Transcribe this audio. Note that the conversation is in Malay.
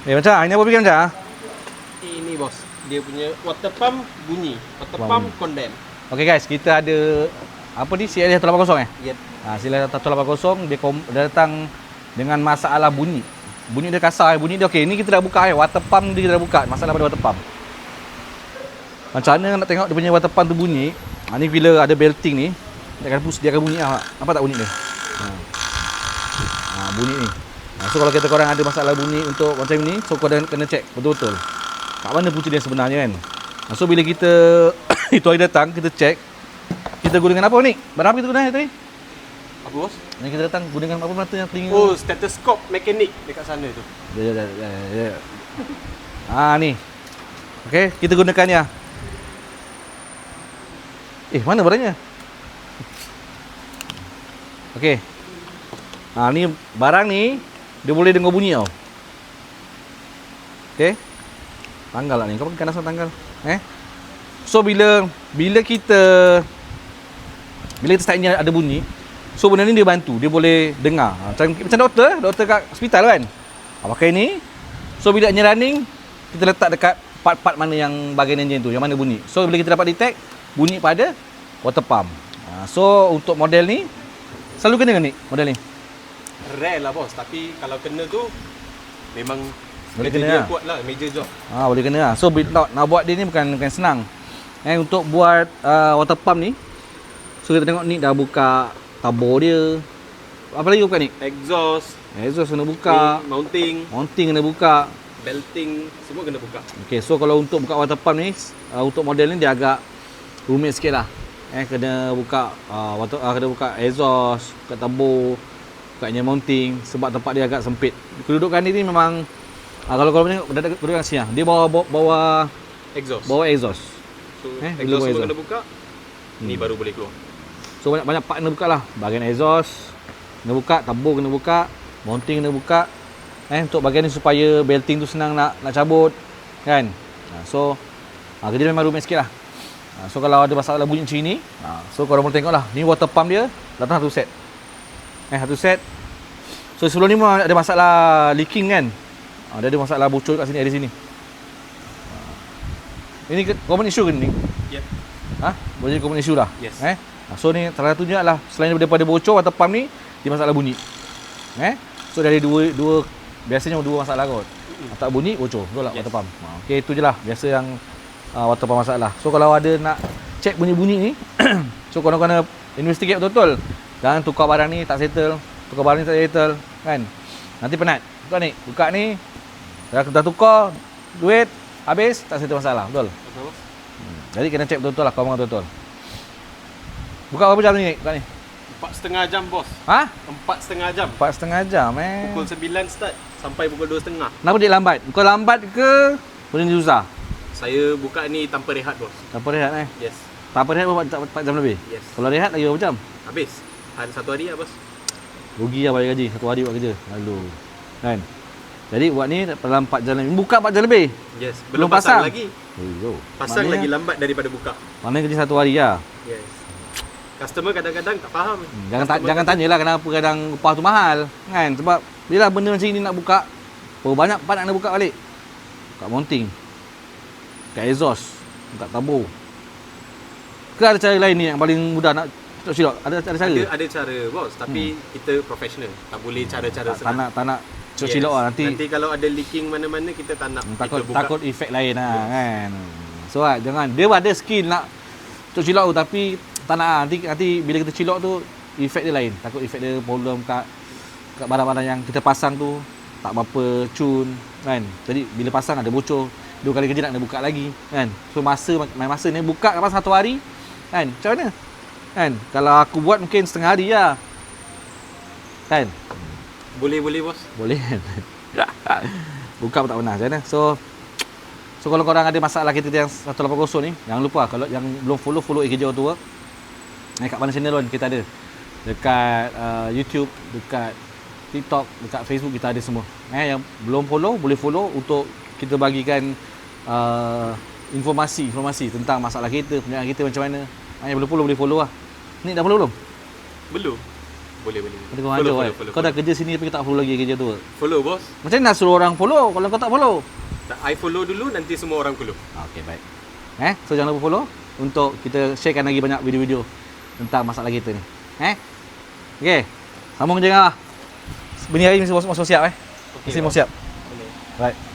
Macam ini apa bikin macam? Ini bos, dia punya water pump bunyi, water pump condem. Okey guys, kita ada apa ni, CLA 180 Yep. CLA 180 dia datang dengan masalah bunyi. Bunyi dia kasar, bunyi dia okey. Ni kita dah buka water pump dia kita dah buka. Masalah pada water pump. Macam mana nak tengok dia punya water pump tu bunyi? Ni bila ada belting ni, dia akan bunyi Nampak tak bunyi dia? Bunyi ni. So kalau kita korang ada masalah bunyi untuk macam ni, so korang kena check betul-betul kat mana punca dia sebenarnya kan. So bila kita itu hari datang, kita check, kita gunakan apa ni? Barang apa kita guna tadi? Apa bos? Yang kita datang gunakan apa mata yang telinga? Oh, stethoscope mekanik dekat sana tu. Ya. Ni. Okey, kita gunakan ya. Mana barangnya? Okey. Ni barang ni dia boleh dengar bunyi tau. Okey. Tanggal lah ni. Kau pakai asal tanggal. So bila kita start ni ada bunyi, so benda ni dia bantu, dia boleh dengar. Macam doktor kat hospital kan. Pakai ni. So bila engine running, kita letak dekat part-part mana yang bahagian engine tu, yang mana bunyi. So bila kita dapat detect bunyi pada water pump. So untuk model ni selalu kena ni model ni. Rare lah bos, tapi kalau kena tu memang boleh kerja kena dia lah. kuat lah, major job. Boleh kena lah. So nak buat dia ni bukan senang. Untuk buat water pump ni, so kita tengok ni dah buka tabur dia. Apa lagi buka ni? Exhaust Kena buka. Mounting kena buka. Belting semua kena buka. Okay, so kalau untuk buka water pump ni, untuk model ni dia agak rumit sikit lah. Kena buka kena buka exhaust, buka tabur, buka engine mounting, sebab tempat dia agak sempit. Kedudukan dia ni memang kalau tengok kedudukan sini, dia bawa exhaust. So exhaust semua kena buka. Ni baru boleh keluar. So banyak part kena buka lah. Bahagian exhaust kena buka, tabur kena buka, mounting kena buka. Untuk bahagian ni supaya belting tu senang nak cabut kan. So kerja memang rumit sikit lah. So kalau ada masalah bunyi macam ni, so korang boleh tengok lah. Ni water pump dia datang satu set. Satu set. So sebelum ni memang ada masalah leaking kan. Dia ada masalah bocor kat sini, ada sini. Ini common issue ke ni? Yep. Boleh jadi common issue lah. Yes. So ni salah satunya lah, selain daripada bocor water pump ni, dia masalah bunyi. So dari dua biasanya dua masalah kot. Tak bunyi, bocor. Betul tak? Yes. Water pump. Okey, itu je lah biasa yang water pump masalah. So kalau ada nak check bunyi-bunyi ni, so korang kena investigate betul-betul. Jangan tukar barang ni tak settle, tukar barang ni tak settle kan. Nanti penat. Buka ni. Dah tukar duit habis tak settle masalah. Betul? Betul. Jadi kena check betul-betul lah, korang betul-betul. Buka berapa jam ni? Buka ni. 4,5 jam bos. 4,5 jam. 4,5 jam Pukul 9 start sampai pukul 2.30. Kenapa dia lambat? Kau lambat ke benda ni susah? Saya buka ni tanpa rehat bos. Tanpa rehat Yes. Tanpa rehat 4 jam lebih? Yes. Kalau rehat lagi berapa jam? Habis. Hari satu hari lah bos. Rugi lah bayar gaji, satu hari buat kerja. Lalu kan? Jadi buat ni dalam 4 jam lebih. Buka 4 jam lebih? Yes. Belum pasang lagi. Pasang Maknanya, lagi lambat daripada buka. Maknanya kerja satu hari lah. Yes. Customer kadang-kadang tak faham. Jangan tanyalah kenapa kadang upah tu mahal kan, sebab bila benda macam ni nak buka, banyak part nak kena buka balik. Kat mounting, kat exhaust, kat tabur. Ke ada cara lain ni yang paling mudah nak silap? Ada cara? Ada cara bos, tapi kita professional. Tak boleh cara-cara senang. Tak nak silap lah nanti. Nanti kalau ada leaking mana-mana kita tak nak. Takut efek lain lah kan. So jangan, dia ada skill nak silap tu, tapi tak nak. Nanti bila kita cilok tu efek dia lain. Takut efek dia problem kat barang-barang yang kita pasang tu tak berapa cun kan. Jadi bila pasang ada bocor, 2 kali kerja nak kena buka lagi kan. So masa ni buka lepas 1 hari kan. Macam mana? Kan kalau aku buat mungkin setengah hari lah. Kan? Boleh bos. Boleh kan. Buka pun tak pernah. Macam mana? So kalau korang ada masalah kita yang 180 ni, jangan lupa kalau yang belum follow Ekeja Auto Work. Kat mana channel pun kita ada. Dekat YouTube, dekat TikTok, dekat Facebook kita ada semua. Yang belum follow boleh follow untuk kita bagikan informasi tentang masalah kita, perniagaan kita macam mana. Yang belum follow boleh follow lah. Ni dah follow belum? Belum. Boleh. Nanti kau ngajar kan. Kau dah kerja sini tapi tak follow lagi kerja tu. Follow bos. Macam mana nak suruh orang follow kalau kau tak follow? I follow dulu, nanti semua orang follow. Okey, baik. So jangan lupa follow untuk kita sharekan lagi banyak video-video tentang masalah kita ni. Okey. Sambung je lah. Bini hari mesti mau siap Okay, Mesti mau siap. boleh. Right.